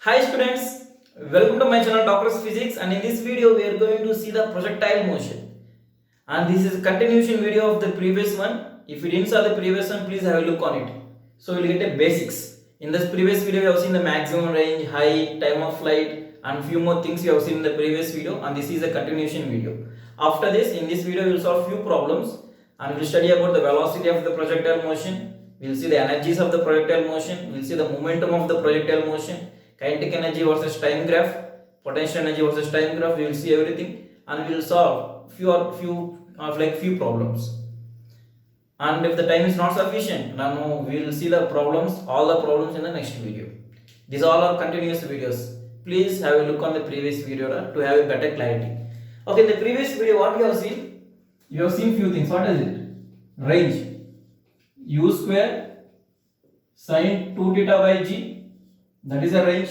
Hi students, welcome to my channel Doctor's Physics, and in this video we are going to see the projectile motion, and this is a continuation video of the previous one. If you didn't saw the previous one, please have a look on it. So you will get a basics. In this previous video we have seen the maximum range, height, time of flight and few more things you have seen in the previous video, and this is a continuation video. After this, in this video we will solve few problems and we will study about the velocity of the projectile motion. We will see the energies of the projectile motion, we will see the momentum of the projectile motion, kinetic energy versus time graph, potential energy versus time graph. We will see everything and we will solve few problems. And if the time is not sufficient, now we will see the problems, all the problems in the next video. These all are continuous videos. Please have a look on the previous video to have a better clarity. Okay, in the previous video, what you have seen? You have seen few things. What is it? Range. U square sine 2 theta by g. That is a range.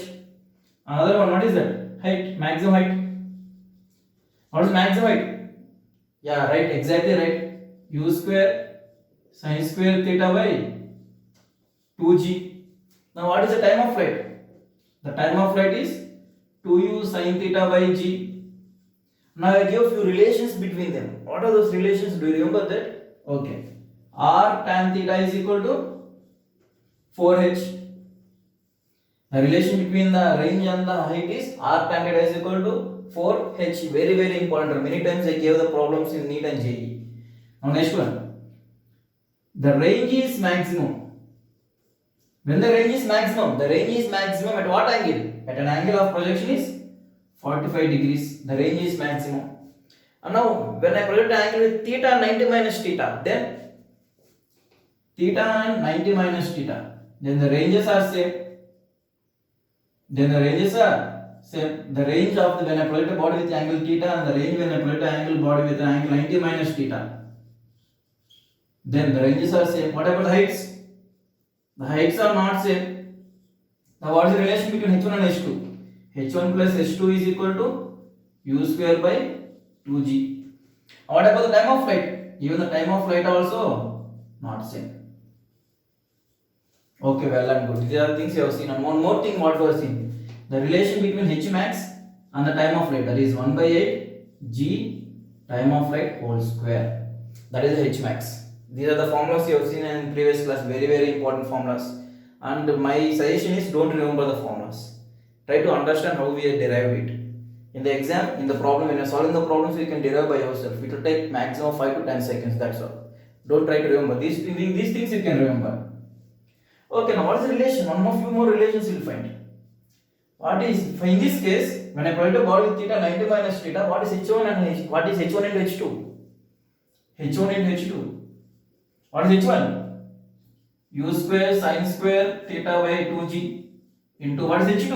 Another one, what is that? Height, maximum height. What is maximum height? Yeah, right, exactly right. U square sine square theta by 2g. Now what is the time of flight? The time of flight is 2u sine theta by g. Now I give few relations between them. What are those relations? Do you remember that? Okay. R tan theta is equal to 4h. The relation between the range and the height is R tan theta is equal to 4h. Very, very important. Many times I gave the problems in NEET and JEE. Now next one. The range is maximum. When the range is maximum at what angle? At an angle of projection is 45 degrees. The range is maximum. And now when I project an angle with theta 90 minus theta, then theta and 90 minus theta, then the ranges are same. The range of when I project a body with angle theta and the range when I project an angle body with an angle 90 minus theta, then the ranges are same. What about the heights? The heights are not same. Now what is the relation between h1 and h2? h1 plus h2 is equal to u square by 2g. What about the time of flight? Even the time of flight also not same. Okay, well and good. These are the things you have seen. And one more thing what we have seen. The relation between h max and the time of flight, that is 1 by 8 g time of flight whole square. That is h max. These are the formulas you have seen in previous class. Very, very important formulas. And my suggestion is don't remember the formulas. Try to understand how we have derived it. In the exam, in the problem, when you are solving the problems, you can derive by yourself. It will take maximum 5 to 10 seconds. That's all. Don't try to remember. These things you can remember. Okay, now what is the relation? Few more relations you will find. What is, in this case, when I project a body with theta 90 minus theta, what is h1 and h? What is h1 into h2? h1 into h2. What is h1? U square sine square theta by 2g into what is h2?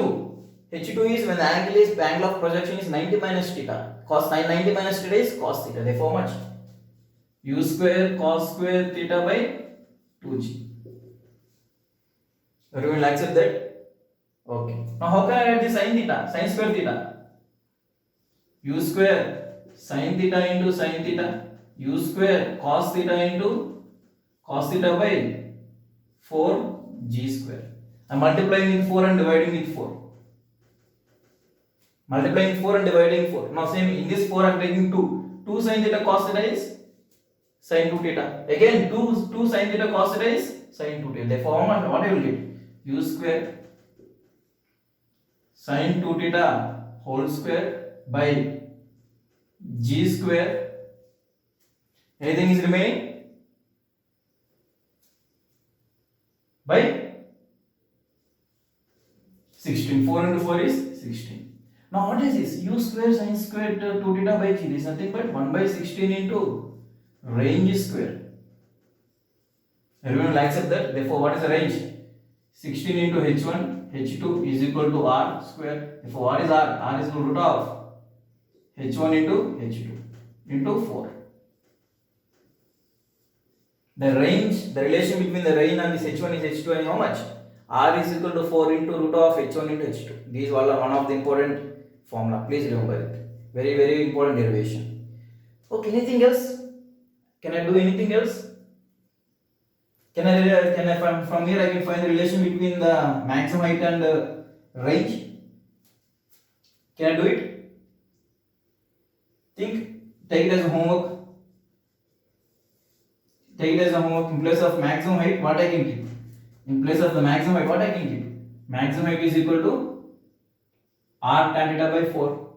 h2 is when the angle of projection is 90 minus theta. Cos 90 minus theta is cos theta. Therefore, how much? U square cos square theta by 2g. Everyone will accept that? Okay. Now how can I write the sine theta? Sine square theta. U square sine theta into sine theta. U square cos theta into cos theta by 4g square. I am multiplying with 4 and dividing with 4. Multiplying with 4 and dividing 4. Now same in this 4 I am taking 2. 2 sin theta cos theta is sin 2 theta. Again 2 sin theta cos theta is sin 2 theta. Therefore how much? What I will get? U square sin 2 theta whole square by g square. Anything is remaining? By 16. 4 into 4 is 16. Now what is this? U square sin square 2 theta by g. This is nothing but 1 by 16 into range square. Everyone will accept that. Therefore, what is the range? 16 into h1, h2 is equal to r square. Therefore, what is r? R is equal to root of h1 into h2 into 4. The range, the relation between the range and this h1 is h2 and how much? R is equal to 4 into root of h1 into h2. These are one of the important formula. Please remember it. Very, very important derivation. Okay, anything else? Can I do anything else? Can I from here I can find the relation between the maximum height and range? Can I do it? Think. Take it as a homework. Take it as a homework. In place of maximum height, what I can keep? In place of the maximum height, what I can keep? Maximum height is equal to r tan theta by 4.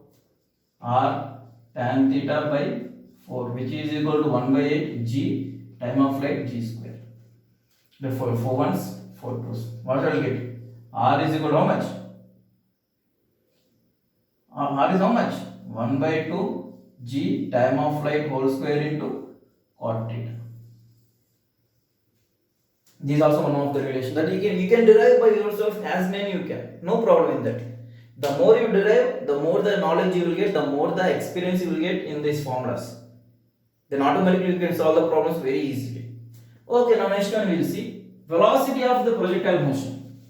R tan theta by 4, which is equal to 1 by 8 g time of flight g square. Therefore, 4 ones, 4 twos. What shall I get? R is equal to how much? R is how much? 1 by 2 g time of flight whole square into cot theta. This is also one of the relations that you can derive by yourself as many you can. No problem in that. The more you derive, the more the knowledge you will get, the more the experience you will get in these formulas. Then automatically you can solve the problems very easily. Okay, now next one we will see velocity of the projectile motion.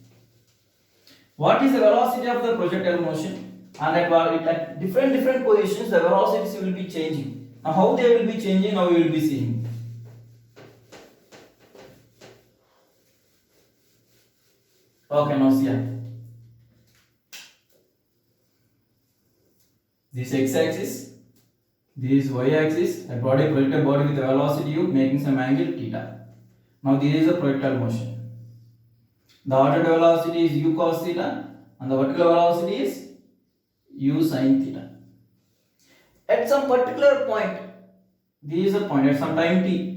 What is the velocity of the projectile motion? And at different positions the velocities will be changing. Now how they will be changing, now we will be seeing. Okay, now see here. This x-axis, this y-axis, a projected body with a velocity u making some angle theta. Now this is a projectile motion. The ordered velocity is u cos theta and the vertical velocity is u sin theta. At some particular point, this is a point at some time t.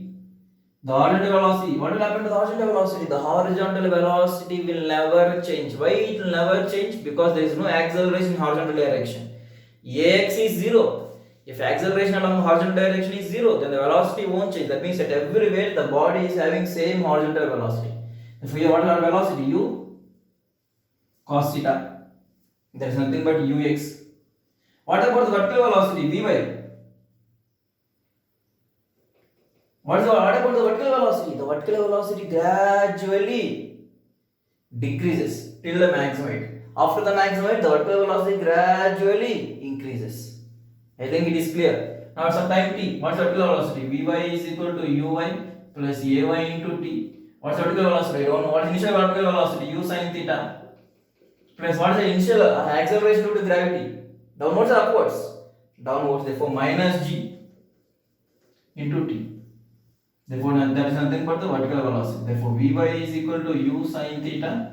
The horizontal velocity, what will happen to the horizontal velocity? The horizontal velocity will never change. Why it will never change? Because there is no acceleration in horizontal direction. Ax is 0. If acceleration along horizontal direction is 0, then the velocity won't change. That means that everywhere the body is having same horizontal velocity. If we have what is our velocity? U cos theta. There is nothing but ux. What about the vertical velocity? Vy. What about the vertical velocity? The vertical velocity gradually decreases till the maximum height. After the maximum height, the vertical velocity gradually increases. I think it is clear. Now at some time t, what's vertical velocity? Vy is equal to uy plus ay into t. What's vertical velocity? I don't know. What is initial vertical velocity? U sin theta. Plus what is the initial acceleration due to gravity? Downwards or upwards? Downwards. Therefore minus g into t. Therefore, that is nothing but the vertical velocity. Therefore, Vy is equal to u sin theta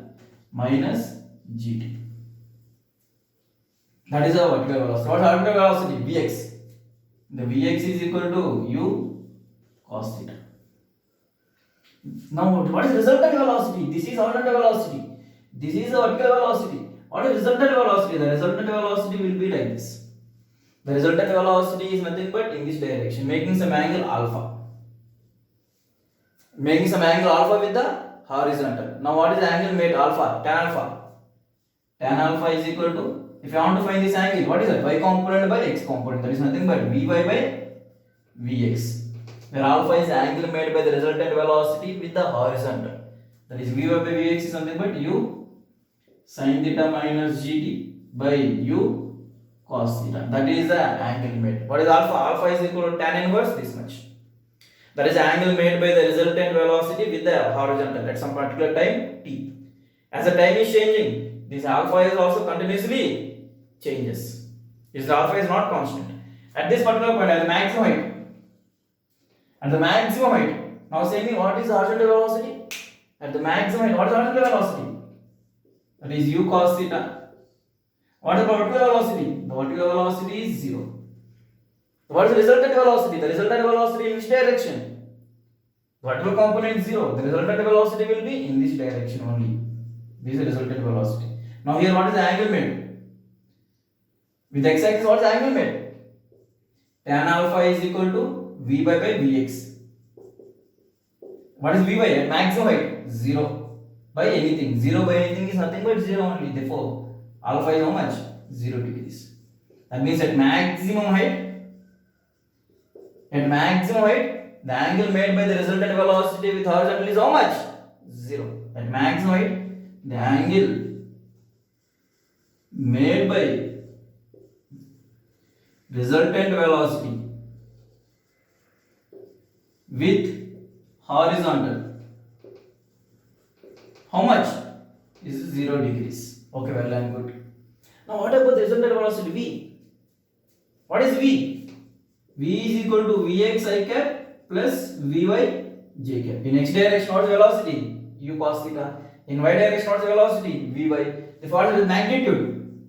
minus gt. That is our vertical velocity. What is vertical velocity? Vx. The Vx is equal to u cos theta. Now, what is resultant velocity? This is horizontal velocity. This is the vertical velocity. What is resultant velocity? The resultant velocity will be like this. The resultant velocity is nothing but in this direction, making some angle alpha. Making some angle alpha with the horizontal. Now what is the angle made? Alpha, tan alpha. Tan alpha is equal to, if I want to find this angle, what is that? Y component by x component. That is nothing but Vy by Vx. Where alpha is the angle made by the resultant velocity with the horizontal. That is Vy by Vx is nothing but u sin theta minus gt by u cos theta. That is the angle made. What is alpha? Alpha is equal to tan inverse this much. That is the angle made by the resultant velocity with the horizontal at some particular time t. As the time is changing, this alpha is also continuously changes. This alpha is not constant. At this particular point, at the maximum height, now say me what is the horizontal velocity? At the maximum height, what is the horizontal velocity? That is u cos theta. What is the vertical velocity? The vertical velocity is 0. What is the resultant velocity? The resultant velocity in which direction? The vertical component is 0. The resultant velocity will be in this direction only. This is the resultant velocity. Now here what is the angle made? With x-axis what is the angle made? Tan alpha is equal to V by Vx. What is V by? At maximum height? 0 by anything. 0 by anything is nothing but 0 only. Therefore alpha is how much? 0 degrees. That means at maximum height, the angle made by the resultant velocity with horizontal is how much? 0. At maximum height, the angle made by resultant velocity with horizontal, how much? This is 0 degrees. Okay, well and good. Now what about the resultant velocity v? What is v? V is equal to vx I cap plus vy j cap. In x direction what is velocity? U cos theta. In y direction what is velocity? Vy. If what is the magnitude?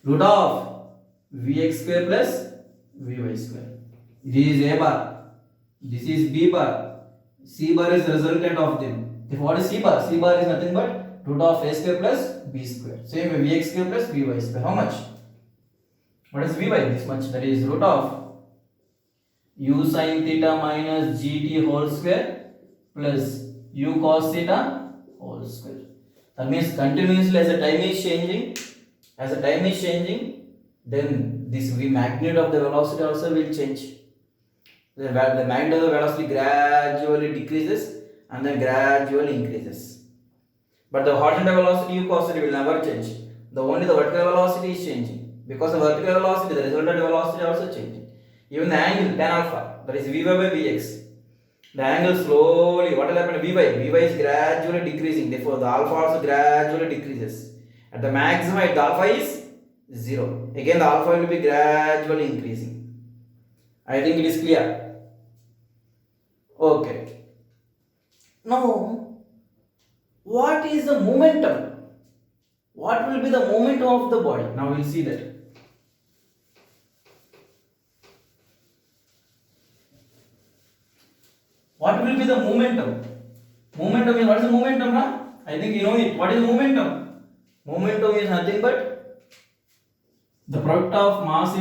Root of vx square plus vy square. This is a bar. This is b bar. C bar is resultant of them. If what is C bar? C bar is nothing but root of a square plus b square. Same way vx square plus vy square. How much? What is vy? This much. That is root of u sin theta minus gt whole square plus u cos theta whole square. That means continuously as the time is changing, then this v magnitude of the velocity also will change. The magnitude of the velocity gradually decreases and then gradually increases. But the horizontal velocity u cos theta will never change. Only the vertical velocity is changing. Because of vertical velocity, the resultant velocity also changing. Even the angle tan alpha, that is vy by vx, the angle slowly, what will happen to vy is gradually decreasing, therefore the alpha also gradually decreases. At the maximum the alpha is 0. Again the alpha will be gradually increasing. I think it is clear. Okay. Now, what is the momentum? What will be the momentum of the body? Now we will see that. What will be the momentum? Momentum is, what is the momentum? Huh? I think you know it. What is momentum? Momentum is nothing but the product of mass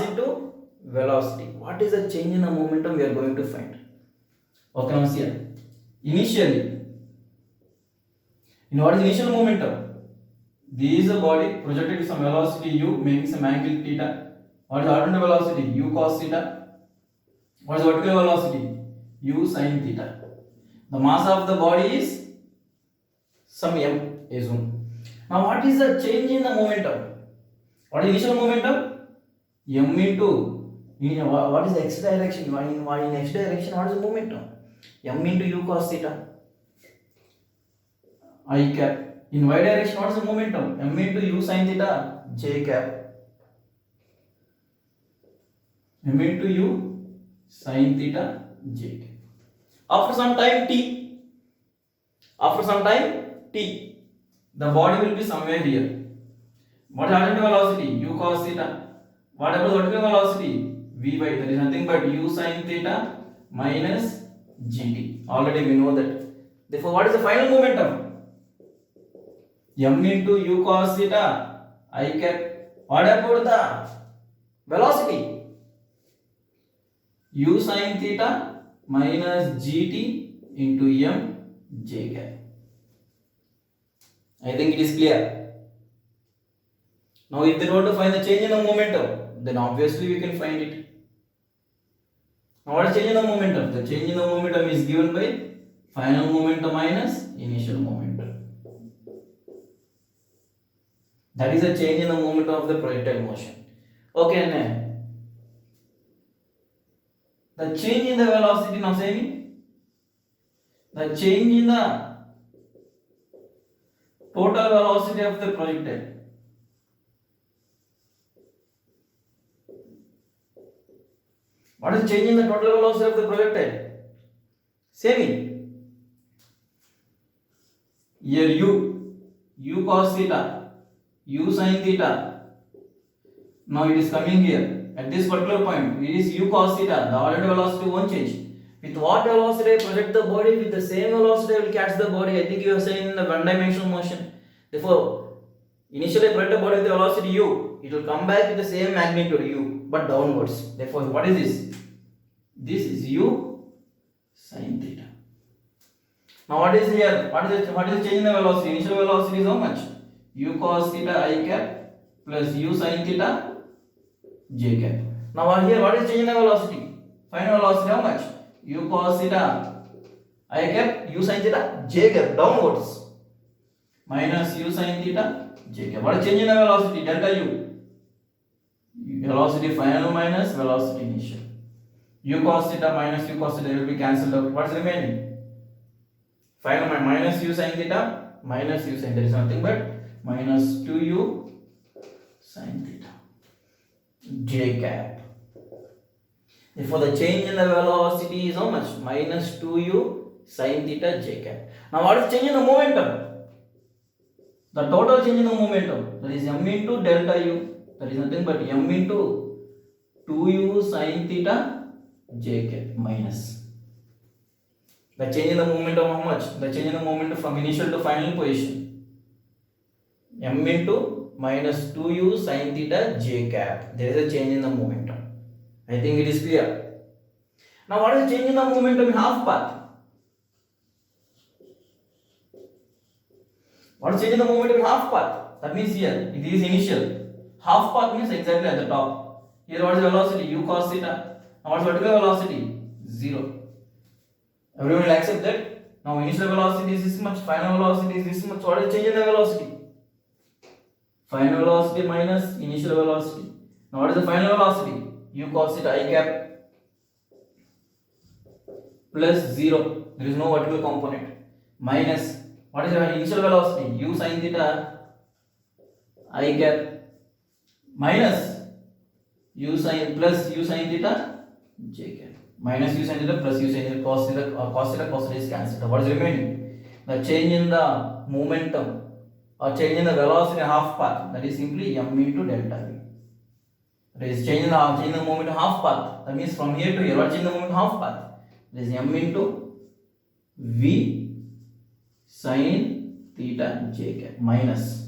into velocity. What is the change in the momentum we are going to find? Okay, now see here. Initially, what is initial momentum? This is a body projected with some velocity u, making some angle theta. What is the horizontal velocity? U cos theta. What is the vertical velocity? U sin theta. The mass of the body is some m, assume. Now what is the change in the momentum? What is initial momentum? M into, what is the x direction? In x direction, what is the momentum? M into u cos theta. I cap. In y direction, what is the momentum? M into u sin theta. J cap. M into u sin theta j cap. After some time t, the body will be somewhere here. What is the horizontal velocity? U cos theta. What about the vertical velocity? Vy. That is nothing but u sin theta minus gt. Already we know that. Therefore, what is the final momentum? M into u cos theta I cap. What about the velocity? U sin theta minus gt into m j cap. I think it is clear. Now if they want to find the change in the momentum, then obviously we can find it. Now what is change in the momentum? The change in the momentum is given by final momentum minus initial momentum. That is a change in the momentum of the projectile motion. Okay, now the change in the velocity, now say me. The change in the total velocity of the projectile. What is the change in the total velocity of the projectile? Say me. Here u cos theta, u sin theta. Now it is coming here. At this particular point, it is u cos theta. The horizontal velocity won't change. With what velocity I project the body, with the same velocity I will catch the body. I think you have seen in the one-dimensional motion. Therefore, initially I project the body with the velocity u. It will come back with the same magnitude u, but downwards. Therefore, what is this? This is u sin theta. Now what is here? What is the change in the velocity? Initial velocity is how much? U cos theta I cap plus u sin theta j cap. Now here what is change in the velocity? Final velocity how much? U cos theta I cap, u sin theta j cap, downwards, minus u sin theta j cap. What is change in the velocity? Delta u. Velocity final minus velocity initial. U cos theta minus u cos theta will be cancelled out. What is remaining? Final minus u sin theta minus u sin. There is nothing but minus 2u sin theta j cap. Therefore, the change in the velocity is how much? Minus 2u sin theta j cap. Now, what is change in the momentum? The total change in the momentum, that is m into delta u, that is nothing but m into 2u sin theta j cap minus the change in the momentum. How much? The change in the momentum from initial to final position, m into minus 2u sin theta j cap. There is a change in the momentum. I think it is clear. Now, what is change in the momentum in half path? What is change in the momentum in half path? That means here it is initial. Half path means exactly at the top. Here what is the velocity? U cos theta. Now what is vertical velocity? 0. Everyone will accept that. Now initial velocity is this much, final velocity is this much. What is change in the velocity? Final velocity minus initial velocity. Now what is the final velocity? U cos theta I cap plus 0. There is no vertical component. Minus what is the initial velocity? U sin theta I cap minus u sin plus u sin theta j cap. Minus u sin theta plus u sin theta cos theta is cancelled. What is remaining? The change in the momentum or change in the velocity in half path, that is simply m into delta v. That is change in the momentum half path. That means from here to here, what change in the momentum half path? That is m into v sin theta j cap minus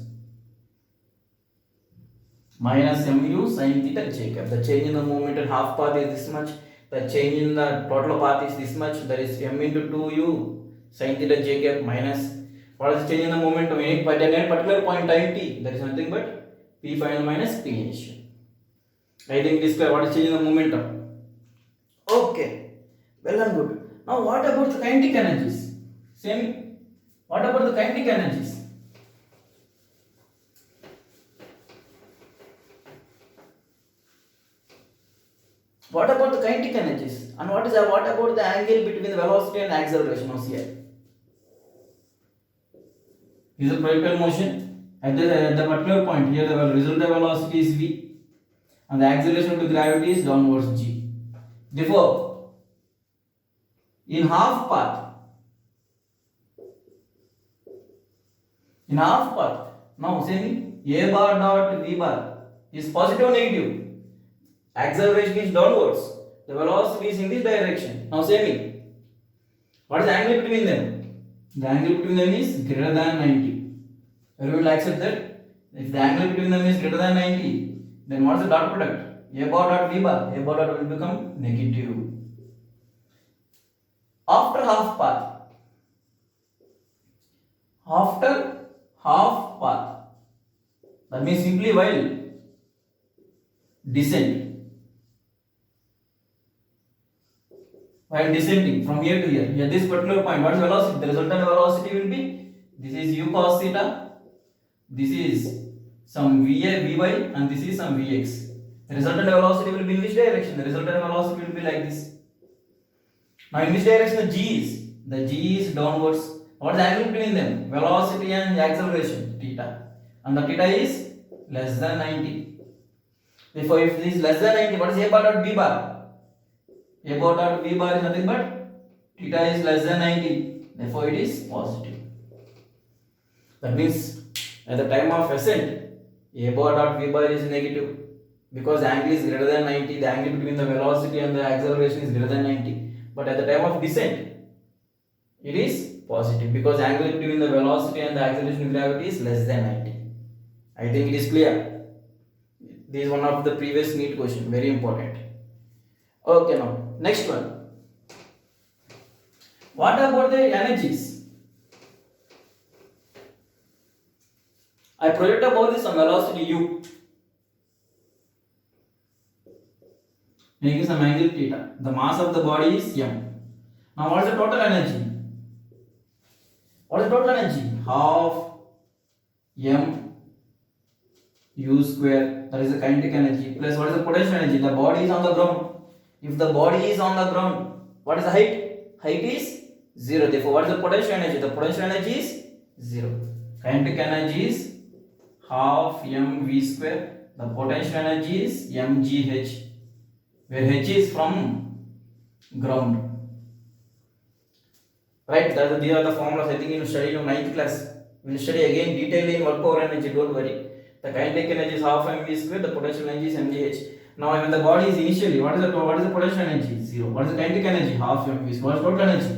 mu sin theta j cap. The change in the momentum half path is this much. The change in the total path is this much. That is m into 2u sin theta j cap minus what is the change in the momentum at any particular point time t. That is nothing but p final minus p initial. I think this clear. What is change in the momentum? Okay, well and good. Now what about the kinetic energies? Same. What about the kinetic energies? What about the kinetic energies? And what about the angle between the velocity and acceleration of here? This is a projectile motion at the particular point. Here the resultant velocity is v and the acceleration to gravity is downwards g. Therefore, in half path, now saying a bar dot v bar is positive or negative. Acceleration is downwards. The velocity is in this direction. Now say me, what is the angle between them? The angle between them is greater than 90. Everyone will accept that. If the angle between them is greater than 90, then what is the dot product? A bar dot v bar. A bar dot will become negative. After half path, that means simply while descending from here to here, at this particular point, what is velocity? The resultant velocity will be, this is u cos theta, this is some vy, and this is some vx. The resultant velocity will be in which direction? The resultant velocity will be like this. Now in which direction the g is? The g is downwards. What is the angle between them? Velocity and acceleration, theta. And the theta is less than 90. Therefore, if this is less than 90, what is a bar dot b bar? A bar dot b bar is nothing but theta is less than 90. Therefore, it is positive. That means at the time of ascent, a bar dot v bar is negative because the angle is greater than 90. The angle between the velocity and the acceleration is greater than 90. But at the time of descent, it is positive because the angle between the velocity and the acceleration of gravity is less than 90. I think it is clear. This is one of the previous NEET question, very important. Okay, now next one. What about the energies? I project about this on velocity u, making some angle theta. The mass of the body is m. Now what is the total energy? What is the total energy? Half m u square, that is the kinetic energy, plus what is the potential energy? The body is on the ground. If the body is on the ground, what is the height? Height is 0. Therefore, what is the potential energy? The potential energy is 0. Kinetic energy is half mv square. The potential energy is mgh, where h is from ground. Right? These are the formulas. I think you studied in 9th class. We will study again detailing in work power energy. Don't worry. The kinetic energy is half mv square. The potential energy is mgh. Now, when the body is initially, what is the potential energy? 0. What is the kinetic energy? Half mv square. What is total energy?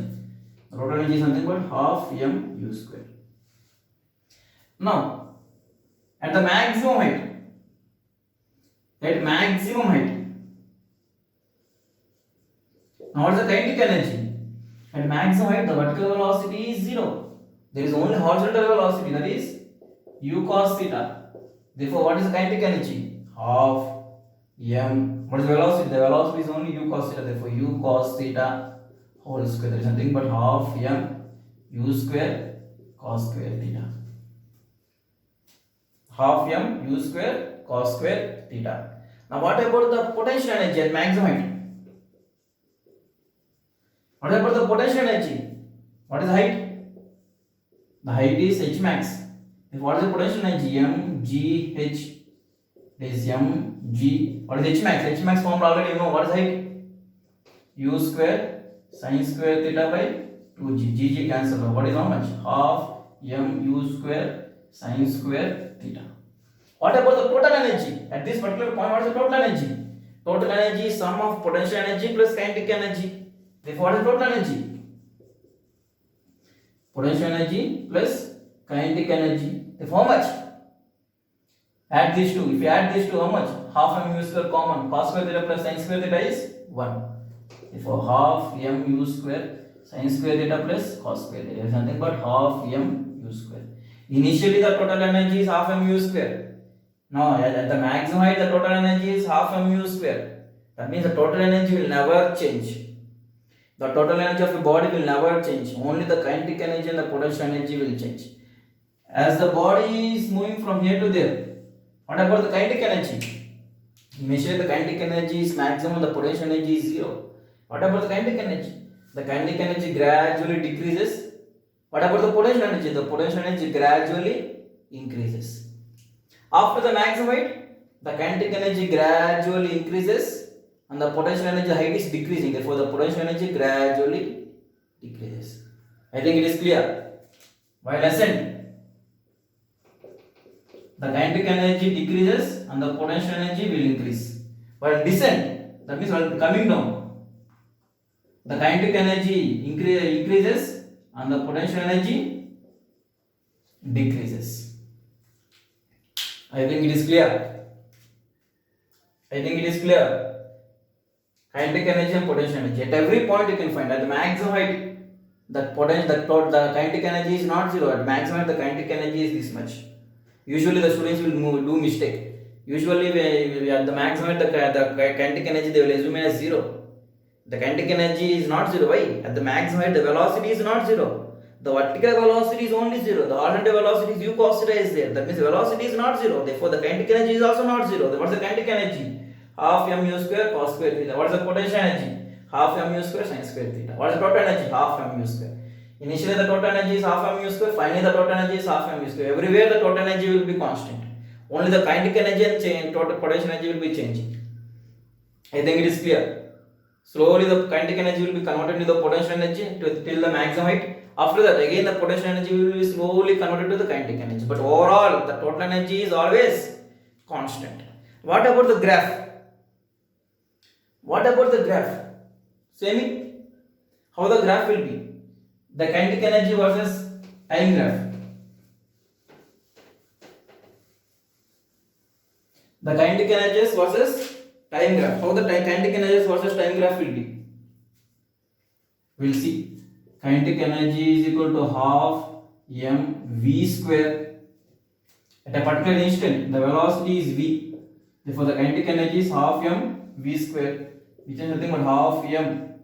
The total energy is something but half mu square. Now, at the maximum height, now what is the kinetic energy? At maximum height, the vertical velocity is 0. There is only horizontal velocity, that is u cos theta. Therefore, what is the kinetic energy? Half m. What is the velocity? The velocity is only u cos theta. Therefore, u cos theta whole square. There is nothing but half m u square cos square theta. Half m u square cos square theta. Now, what about the potential energy at maximum height? What about the potential energy? What is the height? The height is h max. What is the potential energy? mgh. It is mg. What is h max? H max formula already you know. What is height? U square sin square theta by 2g. G cancel. What is how much? Half m u square sin square theta. What about the total energy? At this particular point, what is the total energy? Total energy is sum of potential energy plus kinetic energy. Therefore, what is total energy? Potential energy plus kinetic energy. Therefore, how much? Add these two. If you add these two, how much? Half mu square common. Cos square theta plus sin square theta is 1. Therefore, half mu square sin square theta plus cos square theta is nothing but half mu square. Initially, the total energy is half mu square. Now, at the maximum height, the total energy is half mu square. That means the total energy will never change. The total energy of the body will never change. Only the kinetic energy and the potential energy will change. As the body is moving from here to there, what about the kinetic energy? Initially, the kinetic energy is maximum, the potential energy is 0. What about the kinetic energy? The kinetic energy gradually decreases. What about the potential energy? The potential energy gradually increases. After the maximum height, the kinetic energy gradually increases and the potential energy height is decreasing. Therefore, the potential energy gradually decreases. I think it is clear. While ascent, the kinetic energy decreases and the potential energy will increase. While descent, that means while coming down, the kinetic energy increases and the potential energy decreases. I think it is clear. Kinetic energy and potential energy. At every point you can find. At the maximum height, the kinetic energy is not 0. At maximum height, the kinetic energy is this much. Usually the students will do mistake. Usually at the maximum height, the kinetic energy they will assume as 0. The kinetic energy is not 0. Why? At the maximum height, the velocity is not 0. The vertical velocity is only 0. The horizontal velocity is u cos theta is there. That means the velocity is not 0. Therefore, the kinetic energy is also not 0. What is the kinetic energy? Half mu square cos square theta. What is the potential energy? Half mu square sin square theta. What is the total energy? Half mu square. Initially, the total energy is half mu square. Finally, the total energy is half mu square. Everywhere, the total energy will be constant. Only the kinetic energy and total potential energy will be changing. I think it is clear. Slowly, the kinetic energy will be converted into the potential energy till the maximum height. After that, again the potential energy will be slowly converted to the kinetic energy. But overall, the total energy is always constant. What about the graph? Same. How the graph will be? The kinetic energy versus time graph. The kinetic energies versus time graph. How the kinetic energies versus time graph will be? We'll see. Kinetic energy is equal to half mv square. At a particular instant, the velocity is v. Therefore, the kinetic energy is half mv square, which is nothing but half m.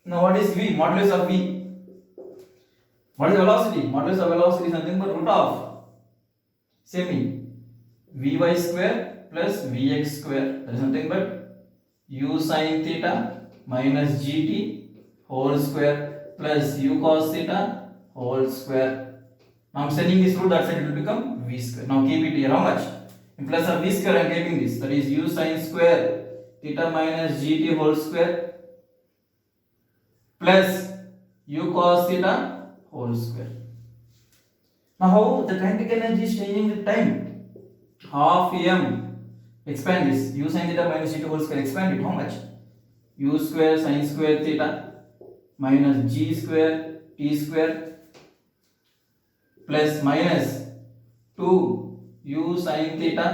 Now, what is v? Modulus of v. What is velocity? Modulus of velocity is nothing but root of semi vy square plus vx square. That is nothing but u sin theta minus gt whole square plus u cos theta whole square. Now I'm sending this root that side, it will become v square. Now keep it here. How much? In place of v square I am keeping this. That is u sin square theta minus gt whole square plus u cos theta whole square. Now how the kinetic energy is changing with time? Half m. Expand this. U sin theta minus gt whole square. Expand it. How much? U square sin square theta minus g square t square plus minus 2 u sin theta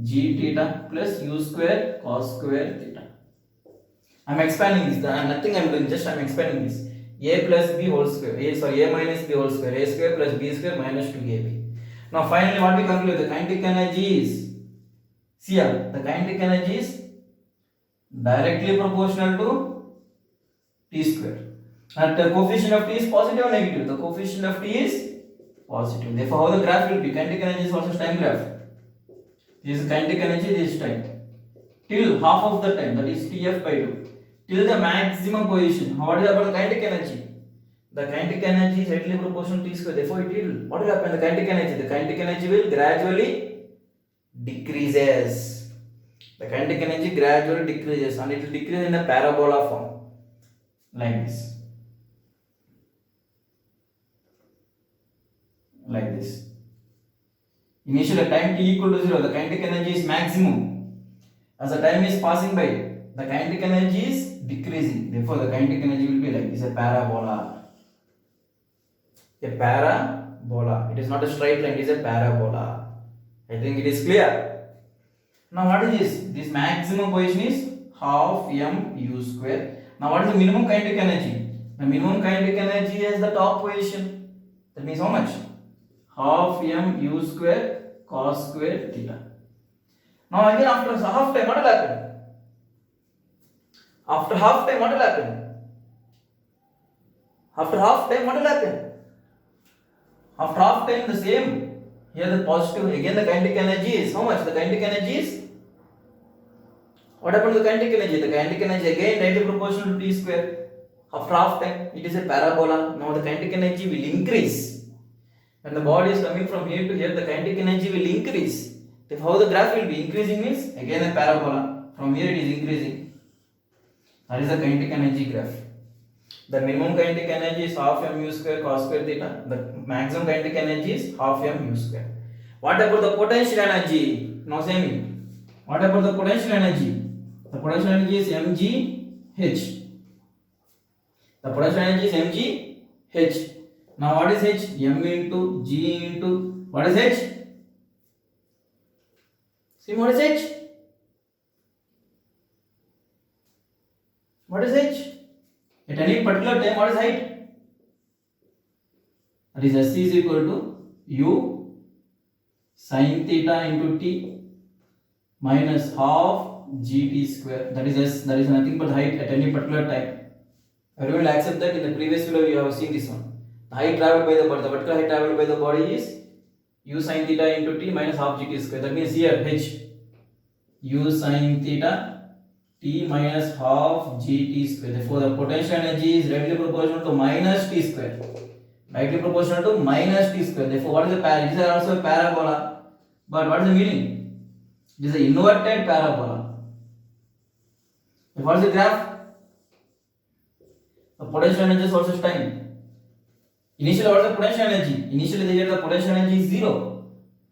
g theta plus u square cos square theta. I am expanding this. Nothing I am doing. Just I am expanding this. A plus b whole square. A minus b whole square. A square plus b square minus 2ab. Now finally what we conclude? The kinetic energy is, see here, the kinetic energy is directly proportional to t square. And the coefficient of t is positive or negative? The coefficient of t is positive. Therefore, how the graph will be? Kinetic energy is also time graph. This is kinetic energy, this is time. Till half of the time, that is Tf by 2. Till the maximum position. What is about the kinetic energy? The kinetic energy is directly proportional to t square. Therefore, it will, what will happen? The kinetic energy? The kinetic energy will gradually decreases. The kinetic energy gradually decreases and it will decrease in a parabola form. Like this. Like this. Initially, time t equal to 0, the kinetic energy is maximum. As the time is passing by, the kinetic energy is decreasing. Therefore, the kinetic energy will be like this, a parabola. A parabola. It is not a straight line, it is a parabola. I think it is clear. Now, what is this? This maximum position is half m u square. Now, what is the minimum kinetic energy? The minimum kinetic energy is the top position. That means how much? Half m u square cos square theta. Now again after half time what will happen? After half time what will happen? After half time what will happen? After half time the same. Here the positive, again the kinetic energy is how much? The kinetic energy is, what happened to the kinetic energy? The kinetic energy again directly proportional to t square. After half time it is a parabola. Now the kinetic energy will increase. When the body is coming from here to here, the kinetic energy will increase. How the graph will be? Increasing means again a parabola. From here it is increasing. That is the kinetic energy graph. The minimum kinetic energy is half m u square cos square theta. The maximum kinetic energy is half m u square. What about the potential energy? Now say me. What about the potential energy? The potential energy is mgh. The potential energy is mgh. Now what is h? M into g into, what is h? See, what is h? What is h? At any particular time, what is height? That is s is equal to u sin theta into t minus half gt square. That is s. That is nothing but height at any particular time. Everyone will accept that. In the previous video, you have seen this one. The height traveled by the body, the vertical height traveled by the body is u sin theta into t minus half gt square. That means here h, u sin theta t minus half gt square. Therefore, the potential energy is directly proportional to minus t square. Directly proportional to minus t square. Therefore, what is the parabola? It is also a parabola. But what is the meaning? It is an inverted parabola. What is the graph? The potential energy versus time. Initially, what is the potential energy? Initially, the potential energy is 0.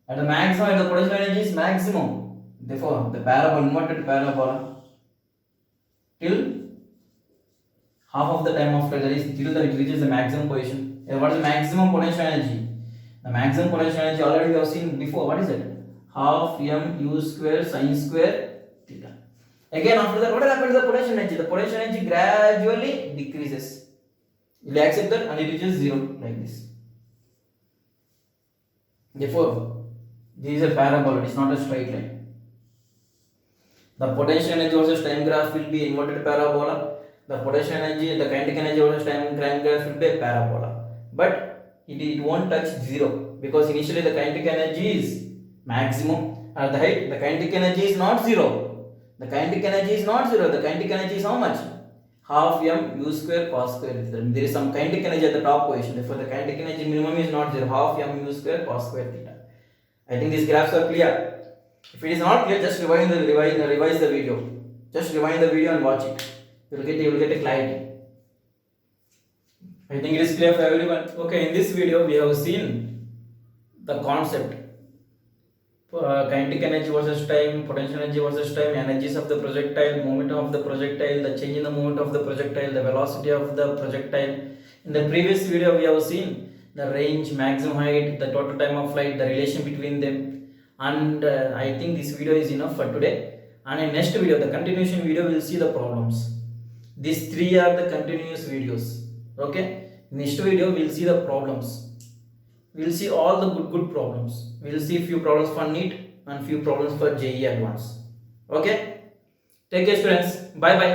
At the maximum, the potential energy is maximum. Therefore, the parabola, inverted parabola, till half of the time after, that is till it reaches the maximum position. What is the maximum potential energy? The maximum potential energy already we have seen before. What is it? Half m u square sin square theta. Again, after that, what happens to the potential energy? The potential energy gradually decreases. You will accept that and it reaches 0 like this. Therefore, this is a parabola, it is not a straight line. The potential energy versus time graph will be inverted parabola. The potential energy, the kinetic energy versus time graph will be a parabola. But it won't touch 0 because initially the kinetic energy is maximum. At the height, the kinetic energy is not 0. The kinetic energy is not 0. The kinetic energy is how much? half m u square cos square theta. There is some kinetic energy at the top position, therefore the kinetic energy minimum is not 0, half m u square cos square theta. I think these graphs are clear. If it is not clear, just revise the video. Just rewind the video and watch it. You will get a clarity. I think it is clear for everyone. Okay, in this video we have seen the concept. Kinetic energy versus time, potential energy versus time, energies of the projectile, momentum of the projectile, the change in the moment of the projectile, the velocity of the projectile. In the previous video we have seen the range, maximum height, the total time of flight, the relation between them, and I think this video is enough for today. And in next video, the continuation video, we will see the problems. These three are the continuous videos. Okay, next video we will see the problems. We will see all the good problems. We will see few problems for NEET and few problems for JEE Advanced. Okay, take care students. Bye bye.